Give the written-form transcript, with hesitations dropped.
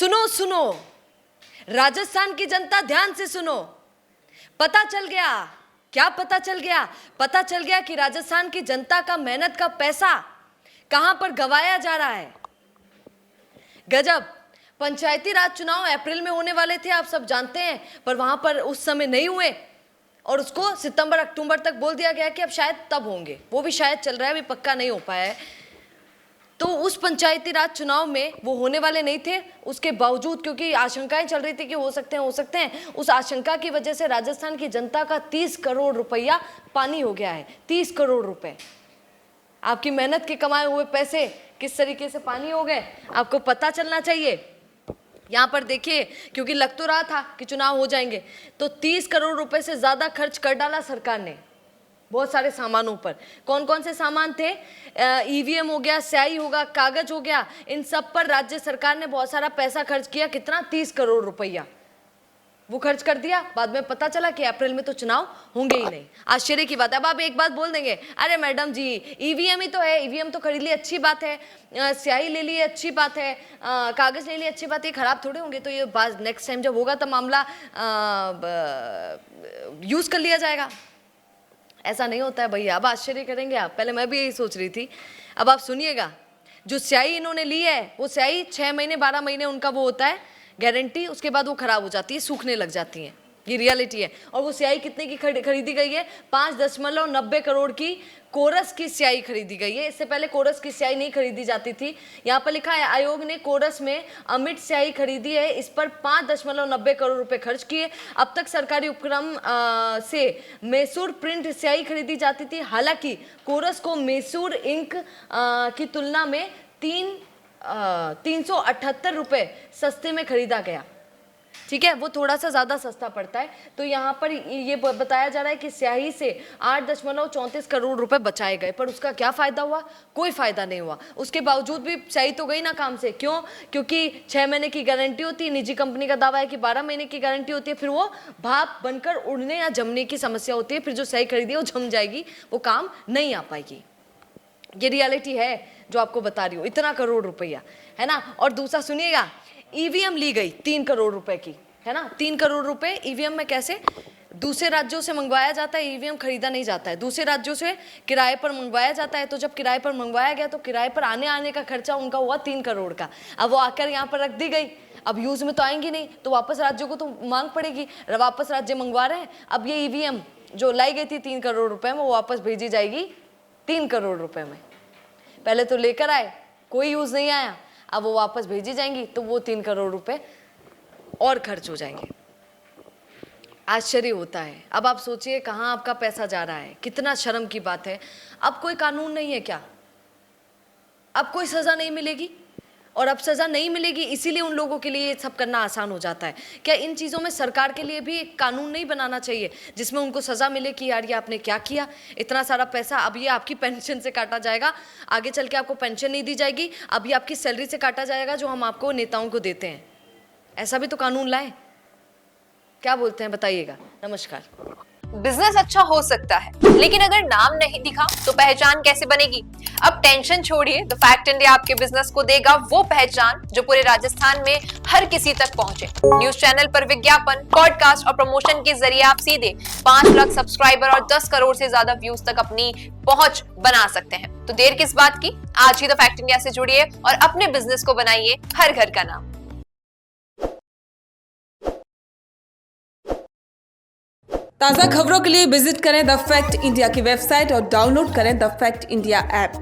सुनो सुनो, राजस्थान की जनता ध्यान से सुनो। पता चल गया, क्या पता चल गया? पता चल गया कि राजस्थान की जनता का मेहनत का पैसा कहां पर गवाया जा रहा है। गजब। पंचायती राज चुनाव अप्रैल में होने वाले थे, आप सब जानते हैं, पर वहां पर उस समय नहीं हुए और उसको सितंबर अक्टूबर तक बोल दिया गया कि अब शायद तब होंगे। वो भी शायद चल रहा है, अभी पक्का नहीं हो पाया है। तो उस पंचायती राज चुनाव में वो होने वाले नहीं थे, उसके बावजूद क्योंकि आशंकाएं चल रही थी कि हो सकते हैं, उस आशंका की वजह से राजस्थान की जनता का 30 करोड़ रुपया पानी हो गया है। 30 करोड़ रुपए, आपकी मेहनत के कमाए हुए पैसे किस तरीके से पानी हो गए, आपको पता चलना चाहिए। यहाँ पर देखिए, क्योंकि लग तो रहा था कि चुनाव हो जाएंगे, तो 30 करोड़ रुपए से ज्यादा खर्च कर डाला सरकार ने बहुत सारे सामानों पर। कौन कौन से सामान थे? ईवीएम हो गया, स्याही होगा, कागज हो गया, इन सब पर राज्य सरकार ने बहुत सारा पैसा खर्च किया। कितना? 30 करोड़ रुपया वो खर्च कर दिया। बाद में पता चला कि अप्रैल में तो चुनाव होंगे ही नहीं। आश्चर्य की बात है। अब आप एक बात बोल देंगे, अरे मैडम जी ईवीएम ही तो है, ईवीएम तो खरीद ली, अच्छी बात है, स्याही ले ली, अच्छी बात है, कागज ले ली, अच्छी बात है, खराब थोड़े होंगे। तो ये बात नेक्स्ट टाइम जब होगा तो मामला यूज कर लिया जाएगा। ऐसा नहीं होता है भैया। अब आश्चर्य करेंगे आप, पहले मैं भी यही सोच रही थी। अब आप सुनिएगा, जो स्याही इन्होंने ली है वो स्याही 6 महीने 12 महीने उनका वो होता है गारंटी, उसके बाद वो खराब हो जाती है, सूखने लग जाती है। ये रियलिटी है। और वो स्याही कितने की खरीदी गई है? 5.90 करोड़ की कोरस की स्याही खरीदी गई है। इससे पहले कोरस की स्याही नहीं खरीदी जाती थी। यहाँ पर लिखा है आयोग ने कोरस में अमिट स्याही खरीदी है, इस पर 5.90 करोड़ रुपए खर्च किए। अब तक सरकारी उपक्रम से मैसूर प्रिंट स्याही खरीदी जाती थी। हालांकि कोरस को मैसूर इंक की तुलना में 378 रुपए सस्ते में खरीदा गया। ठीक है, वो थोड़ा सा ज्यादा सस्ता पड़ता है। तो यहाँ पर ये बताया जा रहा है कि स्याही से 8.34 करोड़ रुपए बचाए गए, पर उसका क्या फायदा हुआ? कोई फायदा नहीं हुआ। उसके बावजूद भी स्याही तो गई ना काम से। क्यों? क्योंकि 6 महीने की गारंटी होती है, निजी कंपनी का दावा है कि 12 महीने की गारंटी होती है, फिर वो भाप बनकर उड़ने या जमने की समस्या होती है। फिर जो स्याही खरीदी है वो जम जाएगी, वो काम नहीं आ पाएगी। ये रियलिटी है जो आपको बता रही हूँ। इतना करोड़ रुपया है ना। और दूसरा सुनिएगा, ईवीएम ली गई 3 करोड़ रुपए की, है ना। 3 करोड़ रुपए ईवीएम में कैसे? दूसरे राज्यों से मंगवाया जाता है, ईवीएम खरीदा नहीं जाता है, दूसरे राज्यों से किराए पर मंगवाया जाता है। तो जब किराए पर मंगवाया गया तो किराए पर आने का खर्चा उनका हुआ 3 करोड़ का। अब वो आकर यहाँ पर रख दी गई, अब यूज में तो आएंगी नहीं, तो वापस राज्यों को तो मांग पड़ेगी, वापस राज्य मंगवा रहे हैं। अब ये ईवीएम जो लाई गई थी 3 करोड़ रुपए में, वो वापस भेजी जाएगी 3 करोड़ रुपए में। पहले तो लेकर आए, कोई यूज नहीं आया, अब वो वापस भेजी जाएंगी, तो वो 3 करोड़ रुपए और खर्च हो जाएंगे। आश्चर्य होता है। अब आप सोचिए कहाँ आपका पैसा जा रहा है, कितना शर्म की बात है। अब कोई कानून नहीं है क्या? अब कोई सजा नहीं मिलेगी? और अब सजा नहीं मिलेगी, इसीलिए उन लोगों के लिए ये सब करना आसान हो जाता है। क्या इन चीज़ों में सरकार के लिए भी एक कानून नहीं बनाना चाहिए जिसमें उनको सजा मिले कि यार ये आपने क्या किया, इतना सारा पैसा अब ये आपकी पेंशन से काटा जाएगा, आगे चल के आपको पेंशन नहीं दी जाएगी, अब ये आपकी सैलरी से काटा जाएगा जो हम आपको नेताओं को देते हैं। ऐसा भी तो कानून लाए। क्या बोलते हैं बताइएगा। नमस्कार। बिजनेस अच्छा हो सकता है, लेकिन अगर नाम नहीं दिखा तो पहचान कैसे बनेगी? अब टेंशन छोड़िए, द फैक्ट इंडिया आपके बिजनेस को देगा वो पहचान जो पूरे राजस्थान में हर किसी तक पहुंचे। न्यूज चैनल पर विज्ञापन, पॉडकास्ट और प्रमोशन के जरिए आप सीधे 5 लाख सब्सक्राइबर और 10 करोड़ से ज्यादा व्यूज तक अपनी पहुंच बना सकते हैं। तो देर किस बात की, आज ही द फैक्ट इंडिया से जुड़िए और अपने बिजनेस को बनाइए हर घर का नाम। ताज़ा खबरों के लिए विजिट करें द फैक्ट इंडिया की वेबसाइट और डाउनलोड करें द फैक्ट इंडिया ऐप।